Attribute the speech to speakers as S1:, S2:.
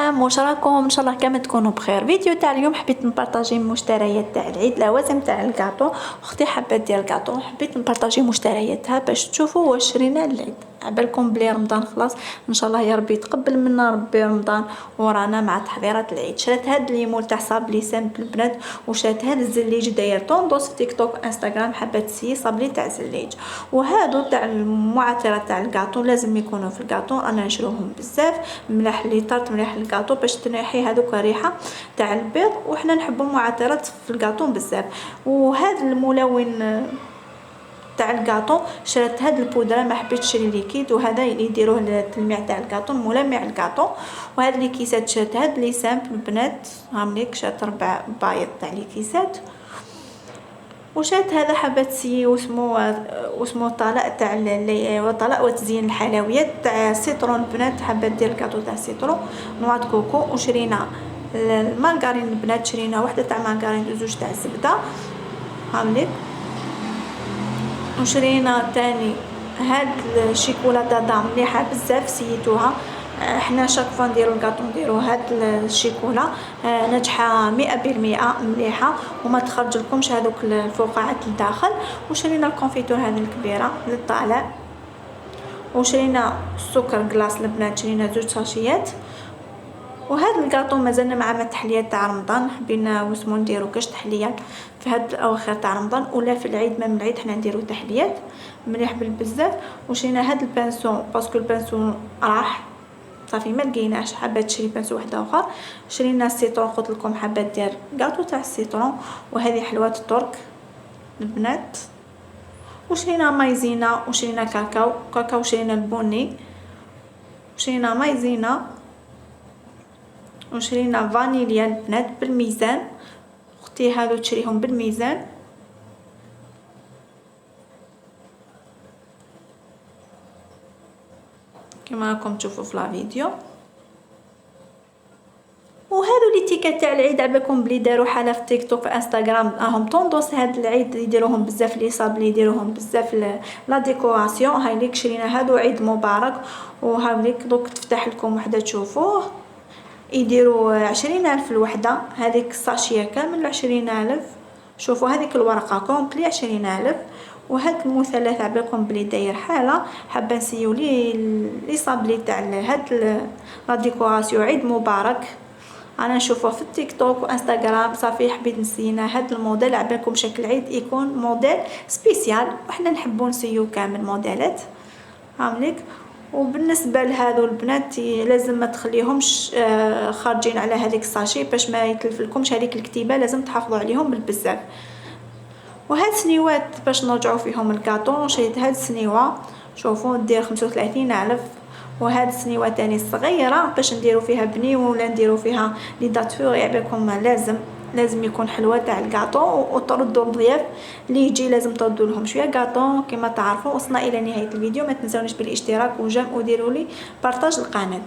S1: عام واش راكم؟ ان شاء الله كامل تكونوا بخير. فيديو تاع اليوم حبيت نبارطاجي مشتريات تاع العيد، لوازم تاع الكاطو. اختي حابه دير الكاطو، حبيت نبارطاجي مشترياتها باش تشوفوا واش شرينا للعيد. عبالكم بلي رمضان خلاص، ان شاء الله يا ربي يتقبل منا ربي رمضان، ورانا مع تحضيرات العيد. شريت هاد ليمول تاع صابلي سامبل البنات، وشريت هاد الزليج داير طوندوس في تيك توك انستغرام، حابه تسيي صابلي تاع زليج. وهادو تاع المعطرات تاع الكاطو لازم يكونوا في الكاطو، انا نشروهم بزاف ملاح لي طارت مليح الكاطو باش تنحي هذوك الريحه تاع البيض، وحنا نحبوا المعطرات في الكاطو بزاف. وهذا الملون تاع الكاطو شريت هاد البودره، ما حبيتش نشري ليكيد، وهذا يديروه للتلميع تاع الكاطو، ملمع الكاطو. وهاد لي كيسات شريت هاد لي سامبل البنات، هامليك شريت 4 بايض تاع لي كيسات. وشات هذا حبه تسيي واسمه طلاء تاع طلاء وتزيين الحلويات تاع سيترون البنات، حابه دير الكاطو تاع سيترون نوع كوكو. وشرينا المارغرين البنات، شرينا وحده تاع مارغرين وزوج تاع الزبده هامليك. وشرينا تاني هاد الشيكولاته دام مليحه بزاف سيتوها، احنا شاك فوا نديرو الكاطو نديرو هاد الشيكولا ناجحه 100% مليحه وما تخرج لكمش هذوك الفقاعات لداخل. وشرينا الكونفيتور هذه الكبيره للطالع. وشرينا السكر كلاص البنات، شرينا 2 ساشيات. وهذا الكاطو مازلنا مع التحليات تاع رمضان، حبينا واسمو نديرو كاش تحليات في هاد الاواخر تاع رمضان ولا في العيد، من العيد حنا نديرو تحليات مليح بزاف. وشرينا هاد البانسو باسكو البانسو راح صافي ما لقيناش، حابه تشري بانسو واحد اخر. شرينا السيترون، قلت لكم حابه دير كاطو تاع السيترون، وهذه حلوات الترك البنات. وشرينا مايزينا، وشرينا كاكاو شرينا البني، وشرينا مايزينا، وشرينا فانيليا البنات بالميزان. اختي هادو تشريهم بالميزان. كما راكم تشوفوا في لا فيديو. وهادو لي تيكات تاع العيد، عباكم بلي داروا حاله في تيك توك في انستغرام، راهم طوندوس هاد العيد يديروهم بزاف، لي صابلي يديروهم بزاف لا ديكوراسيون. هاي ليك شرينا هادو، عيد مبارك. وهاوليك دوك تفتح لكم وحده تشوفوه، يديروا 20,000 الوحده، هذيك الساشيه كامل 20,000. شوفوا هذيك الورقه كومبلي 20,000. وهاد المثلث عباكم بلي داير حاله، حابه نسيو لي صابلي تاع هاد لا ديكوراسيون عيد مبارك. انا نشوفه في التيك توك وانستغرام، صافي حبيت نسينا هاد الموديل، عباكم شكل عيد يكون موديل سبيسيال، وحنا نحبوا نسيو كامل موديلات هامليك. وبالنسبه لهذو البنات لازم ما تخليهمش خارجين على هذيك الساشي باش ما يتلفلكمش هذيك الكتيبه، لازم تحافظوا عليهم بالبزاف. وهاد سنيوات باش نرجعوا فيهم الكاطون، شريت هاد السنيوه شوفوا دير 35,000. وهاد السنيوه تاني صغيره باش نديرو فيها بني ولا نديرو فيها لي داتفور، يعبكم لازم يكون حلوه تاع الكاطو. وتردوا الضياف اللي يجي لازم تردوا لهم شويه كاطو كما تعرفوا. وصلنا الى نهايه الفيديو، ما تنسونيش بالاشتراك وجيم وديروا لي بارطاج القناه.